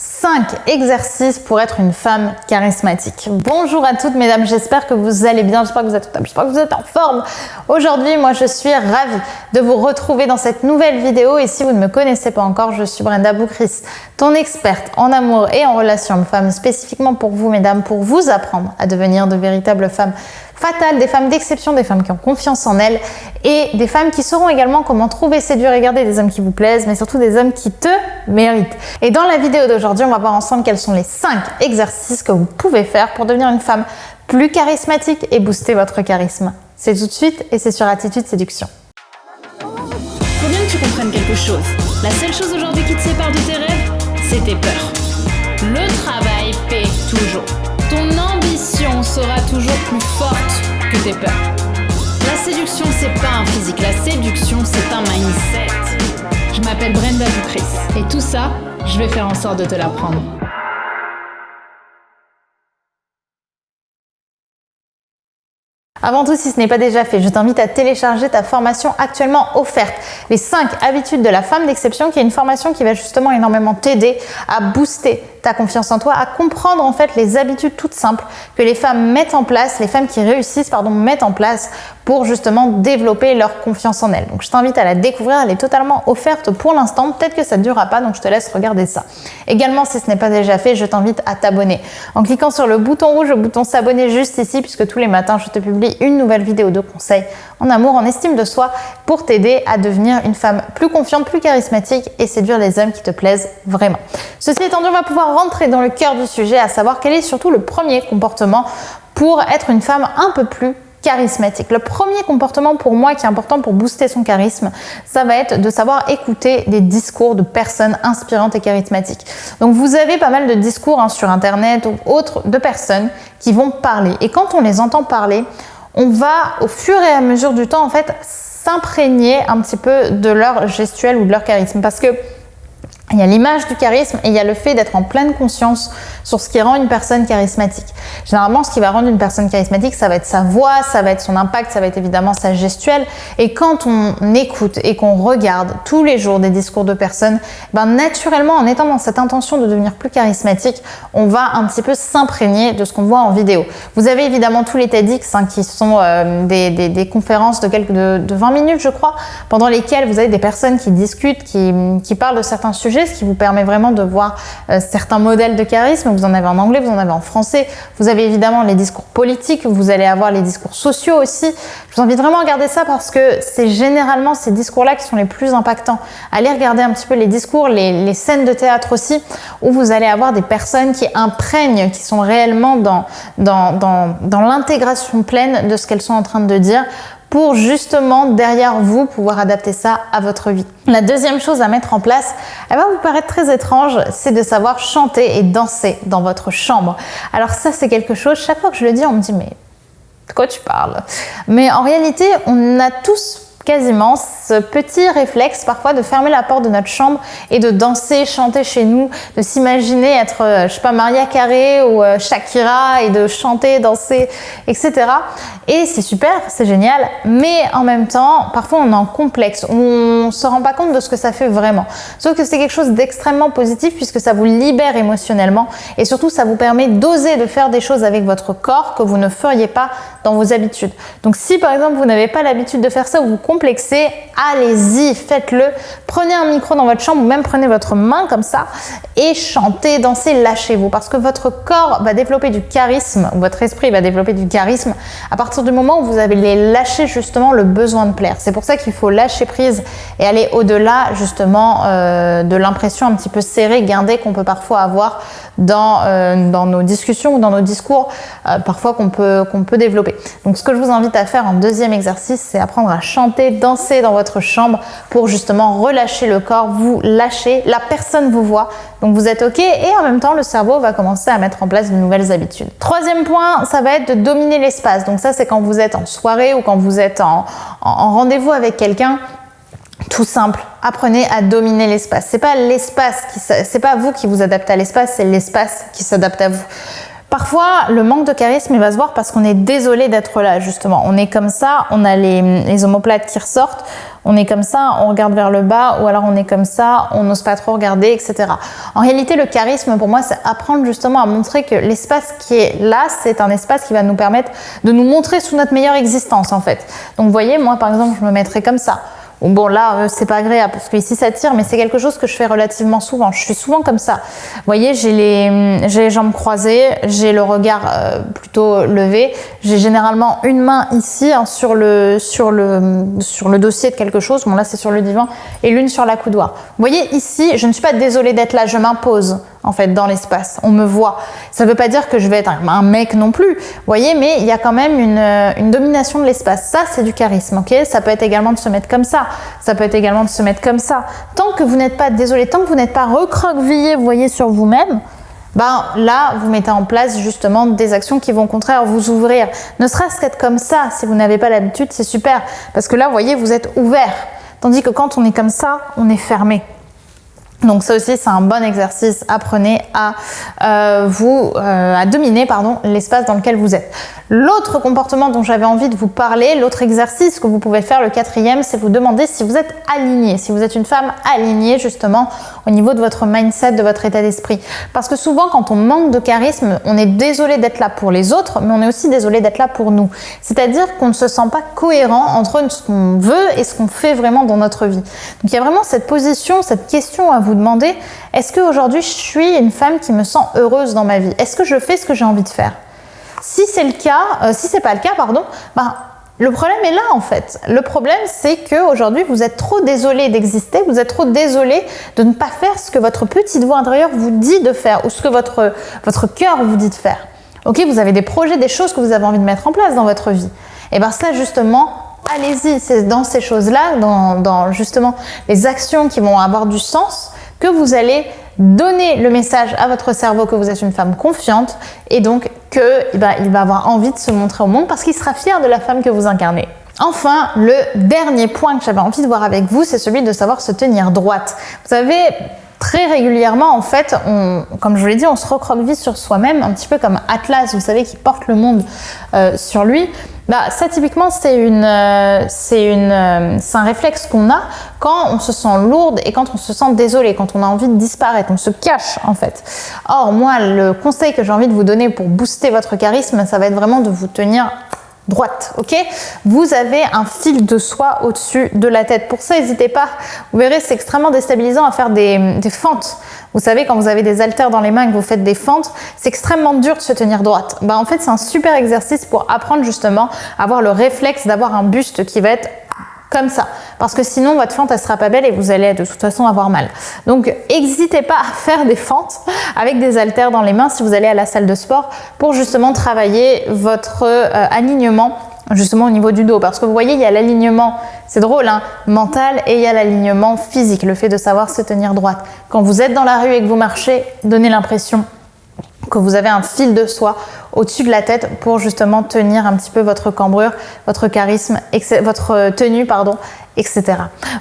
5 exercices pour être une femme charismatique. Bonjour à toutes mesdames, j'espère que vous allez bien, j'espère que vous êtes au top, j'espère que vous êtes en forme. Aujourd'hui, moi je suis ravie de vous retrouver dans cette nouvelle vidéo et si vous ne me connaissez pas encore, je suis Brenda Boukris, ton experte en amour et en relations hommes-femmes, spécifiquement pour vous mesdames, pour vous apprendre à devenir de véritables femmes fatales, des femmes d'exception, des femmes qui ont confiance en elles et des femmes qui sauront également comment trouver, séduire et garder des hommes qui vous plaisent, mais surtout des hommes qui te méritent. Et dans la vidéo d'aujourd'hui, on va voir ensemble quels sont les 5 exercices que vous pouvez faire pour devenir une femme plus charismatique et booster votre charisme. C'est tout de suite et c'est sur Attitude Séduction. Faut bien que tu comprennes quelque chose. La seule chose aujourd'hui qui te sépare de tes rêves, c'est tes peurs. Le travail paie toujours. Ton ambition sera toujours plus forte que tes peurs. La séduction, c'est pas un physique. La séduction, c'est un mindset. Je m'appelle Brenda Boukris. Et tout ça, je vais faire en sorte de te l'apprendre. Avant tout, si ce n'est pas déjà fait, je t'invite à télécharger ta formation actuellement offerte, les 5 habitudes de la femme d'exception, qui est une formation qui va justement énormément t'aider à booster ta confiance en toi, à comprendre en fait les habitudes toutes simples que les femmes mettent en place, les femmes qui réussissent, mettent en place pour justement développer leur confiance en elles. Donc je t'invite à la découvrir, elle est totalement offerte pour l'instant, peut-être que ça ne durera pas, donc je te laisse regarder ça. Également, si ce n'est pas déjà fait, je t'invite à t'abonner en cliquant sur le bouton rouge, le bouton s'abonner juste ici, puisque tous les matins, je te publie une nouvelle vidéo de conseils en amour, en estime de soi, pour t'aider à devenir une femme plus confiante, plus charismatique et séduire les hommes qui te plaisent vraiment. Ceci étant dit, on va pouvoir rentrer dans le cœur du sujet, à savoir quel est surtout le premier comportement pour être une femme un peu plus charismatique. Le premier comportement pour moi qui est important pour booster son charisme, ça va être de savoir écouter des discours de personnes inspirantes et charismatiques. Donc vous avez pas mal de discours sur internet ou autres de personnes qui vont parler. Et quand on les entend parler, on va au fur et à mesure du temps en fait s'imprégner un petit peu de leur gestuelle ou de leur charisme, parce que il y a l'image du charisme et il y a le fait d'être en pleine conscience sur ce qui rend une personne charismatique. Généralement, ce qui va rendre une personne charismatique, ça va être sa voix, ça va être son impact, ça va être évidemment sa gestuelle. Et quand on écoute et qu'on regarde tous les jours des discours de personnes, naturellement, en étant dans cette intention de devenir plus charismatique, on va un petit peu s'imprégner de ce qu'on voit en vidéo. Vous avez évidemment tous les TEDx qui sont des conférences de 20 minutes, je crois, pendant lesquelles vous avez des personnes qui discutent, qui parlent de certains sujets, ce qui vous permet vraiment de voir certains modèles de charisme. Vous en avez en anglais, vous en avez en français. Vous avez évidemment les discours politiques, vous allez avoir les discours sociaux aussi. Je vous invite vraiment à regarder ça parce que c'est généralement ces discours-là qui sont les plus impactants. Allez regarder un petit peu les discours, les scènes de théâtre aussi, où vous allez avoir des personnes qui imprègnent, qui sont réellement dans l'intégration pleine de ce qu'elles sont en train de dire, pour justement, derrière vous, pouvoir adapter ça à votre vie. La deuxième chose à mettre en place, elle va vous paraître très étrange, c'est de savoir chanter et danser dans votre chambre. Alors ça, c'est quelque chose, chaque fois que je le dis, on me dit « mais de quoi tu parles ?» Mais en réalité, on a tous quasiment ce petit réflexe parfois de fermer la porte de notre chambre et de danser, chanter chez nous, de s'imaginer être, je sais pas, Maria Carey ou Shakira et de chanter, danser, etc. Et c'est super, c'est génial, mais en même temps, parfois on est en complexe, on se rend pas compte de ce que ça fait vraiment. Sauf que c'est quelque chose d'extrêmement positif puisque ça vous libère émotionnellement et surtout ça vous permet d'oser de faire des choses avec votre corps que vous ne feriez pas dans vos habitudes. Donc si par exemple vous n'avez pas l'habitude de faire ça ou vous complexez, allez-y, faites-le. Prenez un micro dans votre chambre ou même prenez votre main comme ça et chantez, dansez, lâchez-vous parce que votre corps va développer du charisme, votre esprit va développer du charisme à partir du moment où vous allez lâcher justement le besoin de plaire. C'est pour ça qu'il faut lâcher prise et aller au-delà justement de l'impression un petit peu serrée, guindée qu'on peut parfois avoir dans nos discussions ou dans nos discours parfois qu'on peut développer. Donc ce que je vous invite à faire en deuxième exercice, c'est apprendre à chanter, danser dans votre chambre pour justement relâcher le corps, vous lâchez, la personne vous voit, donc vous êtes ok et en même temps le cerveau va commencer à mettre en place de nouvelles habitudes. Troisième point, ça va être de dominer l'espace. Donc ça c'est quand vous êtes en soirée ou quand vous êtes en rendez-vous avec quelqu'un. Tout simple, apprenez à dominer l'espace. C'est pas l'espace c'est pas vous qui vous adaptez à l'espace, c'est l'espace qui s'adapte à vous. Parfois, le manque de charisme, il va se voir parce qu'on est désolé d'être là, justement. On est comme ça, on a les omoplates qui ressortent, on est comme ça, on regarde vers le bas, ou alors on est comme ça, on n'ose pas trop regarder, etc. En réalité, le charisme, pour moi, c'est apprendre justement à montrer que l'espace qui est là, c'est un espace qui va nous permettre de nous montrer sous notre meilleure existence, en fait. Donc, vous voyez, moi, par exemple, je me mettrais comme ça. Bon là, c'est pas agréable parce que ici ça tire, mais c'est quelque chose que je fais relativement souvent. Je suis souvent comme ça. Vous voyez, j'ai les jambes croisées, j'ai le regard plutôt levé. J'ai généralement une main ici hein, sur le dossier de quelque chose. Bon là, c'est sur le divan et l'une sur la coudoir. Vous voyez ici, je ne suis pas désolée d'être là. Je m'impose en fait dans l'espace. On me voit. Ça ne veut pas dire que je vais être un mec non plus. Vous voyez, mais il y a quand même une domination de l'espace. Ça, c'est du charisme. Ok, ça peut être également de se mettre comme ça. Ça peut être également de se mettre comme ça. Tant que vous n'êtes pas désolé, tant que vous n'êtes pas recroquevillé, vous voyez, sur vous-même, ben là, vous mettez en place justement des actions qui vont au contraire vous ouvrir. Ne serait-ce qu'être comme ça, si vous n'avez pas l'habitude, c'est super. Parce que là, vous voyez, vous êtes ouvert. Tandis que quand on est comme ça, on est fermé. Donc ça aussi, c'est un bon exercice. Apprenez à dominer l'espace dans lequel vous êtes. L'autre comportement dont j'avais envie de vous parler, l'autre exercice que vous pouvez faire, le 4e, c'est vous demander si vous êtes aligné, si vous êtes une femme alignée justement au niveau de votre mindset, de votre état d'esprit. Parce que souvent, quand on manque de charisme, on est désolé d'être là pour les autres, mais on est aussi désolé d'être là pour nous. C'est-à-dire qu'on ne se sent pas cohérent entre ce qu'on veut et ce qu'on fait vraiment dans notre vie. Donc il y a vraiment cette position, cette question à vous demander, est-ce qu'aujourd'hui je suis une femme qui me sent heureuse dans ma vie? Est-ce que je fais ce que j'ai envie de faire? Si c'est le cas, si c'est pas le cas, le problème est là en fait. Le problème c'est qu'aujourd'hui vous êtes trop désolé d'exister, vous êtes trop désolé de ne pas faire ce que votre petite voix intérieure vous dit de faire ou ce que votre cœur vous dit de faire. Ok, vous avez des projets, des choses que vous avez envie de mettre en place dans votre vie. Et bien ça justement, allez-y, c'est dans ces choses-là, dans justement les actions qui vont avoir du sens, que vous allez donner le message à votre cerveau que vous êtes une femme confiante et donc qu'il va avoir envie de se montrer au monde parce qu'il sera fier de la femme que vous incarnez. Enfin, le dernier point que j'avais envie de voir avec vous, c'est celui de savoir se tenir droite. Vous savez, très régulièrement, en fait, comme je vous l'ai dit, on se recroqueville sur soi-même, un petit peu comme Atlas, vous savez, qui porte le monde sur lui. Ça, typiquement, c'est un réflexe qu'on a quand on se sent lourde et quand on se sent désolé, quand on a envie de disparaître, on se cache, en fait. Or, moi, le conseil que j'ai envie de vous donner pour booster votre charisme, ça va être vraiment de vous tenir droite, ok? Vous avez un fil de soie au-dessus de la tête. Pour ça, n'hésitez pas. Vous verrez, c'est extrêmement déstabilisant à faire des fentes. Vous savez, quand vous avez des haltères dans les mains et que vous faites des fentes, c'est extrêmement dur de se tenir droite. En fait, c'est un super exercice pour apprendre justement à avoir le réflexe d'avoir un buste qui va être comme ça. Parce que sinon, votre fente, elle sera pas belle et vous allez de toute façon avoir mal. Donc, n'hésitez pas à faire des fentes avec des haltères dans les mains si vous allez à la salle de sport pour justement travailler votre alignement justement au niveau du dos. Parce que vous voyez, il y a l'alignement, c'est drôle, hein, mental et il y a l'alignement physique, le fait de savoir se tenir droite. Quand vous êtes dans la rue et que vous marchez, donnez l'impression que vous avez un fil de soie au-dessus de la tête pour justement tenir un petit peu votre cambrure, votre charisme, votre tenue, etc.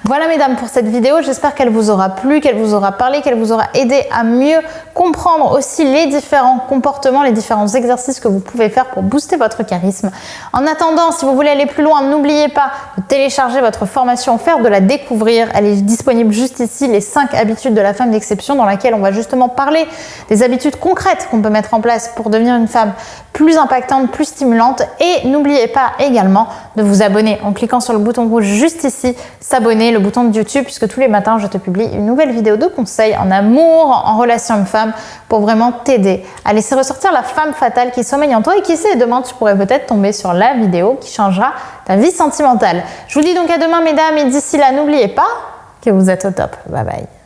Voilà mesdames pour cette vidéo, j'espère qu'elle vous aura plu, qu'elle vous aura parlé, qu'elle vous aura aidé à mieux comprendre aussi les différents comportements, les différents exercices que vous pouvez faire pour booster votre charisme. En attendant, si vous voulez aller plus loin, n'oubliez pas de télécharger votre formation offerte, de la découvrir. Elle est disponible juste ici, les 5 habitudes de la femme d'exception, dans laquelle on va justement parler des habitudes concrètes qu'on peut mettre en place pour devenir une femme plus impactante, plus stimulante. Et n'oubliez pas également de vous abonner en cliquant sur le bouton rouge juste ici, s'abonner, le bouton de YouTube, puisque tous les matins je te publie une nouvelle vidéo de conseils en amour, en relation homme-femme, pour vraiment t'aider à laisser ressortir la femme fatale qui sommeille en toi et qui sait, demain tu pourrais peut-être tomber sur la vidéo qui changera ta vie sentimentale. Je vous dis donc à demain mesdames et d'ici là n'oubliez pas que vous êtes au top. Bye bye.